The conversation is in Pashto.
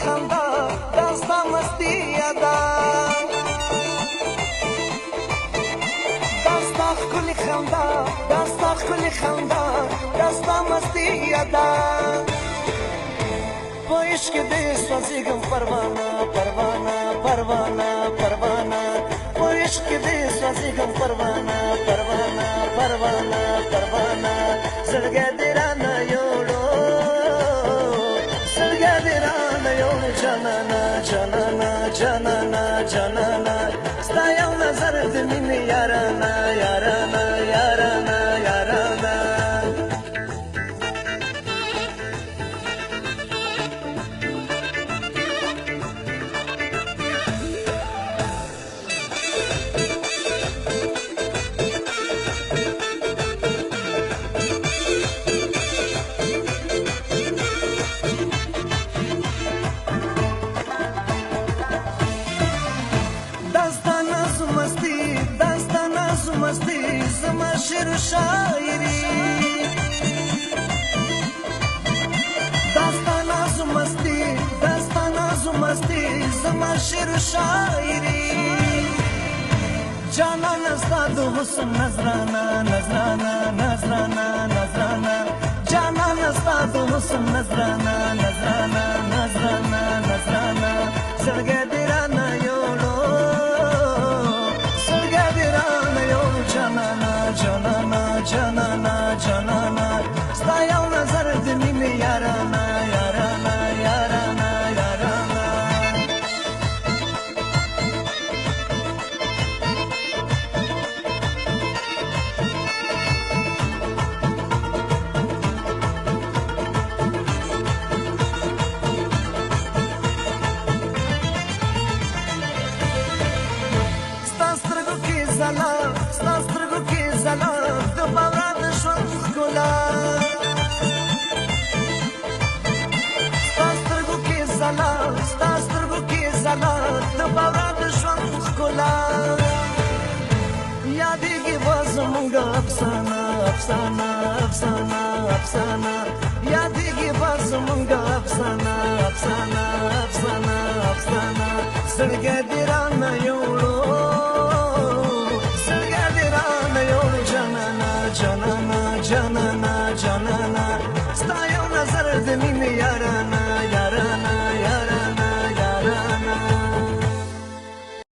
خندا داستا مستی یادا داستا ښکلې خندا داستا ښکلې خندا داستا مستی یادا په عشق دې سوځېږم پروانه پروانه پروانه پروانه په عشق دې سوځېږم پروانه پروانه پروانه پروانه زړګی دې رانه یوړو زړګی دې رانه یوړو جانانه جانانه جانانه جانانه ستا یو نظر د مینې یارانه یارانه یارانه یارانه مستی زما شعر شاعری داستانا زو مستی زما شعر شاعری جانانه ستا د حسن نظرانه نظرانه نظرانه نظرانه جانانه ستا د حسن نظرانه نظرانه نظرانه نظرانه زړګی دې رانه یوړو زړګی دې رانه یوړو جانانه جانانه جانانه جانانه ستا یو نظر د مینې یارانه یارانه یارانه یارانه ستا سترګو کې ځلا د باورا د ژوند ښکلا ستا سترګو کې ځلا د باورا د ژوند ښکلا یادېږي به زموږ افسانه افسانه افسانه افسانه یادېږي به زموږ افسانه افسانه افسانه افسانه زړګی دې رانه یو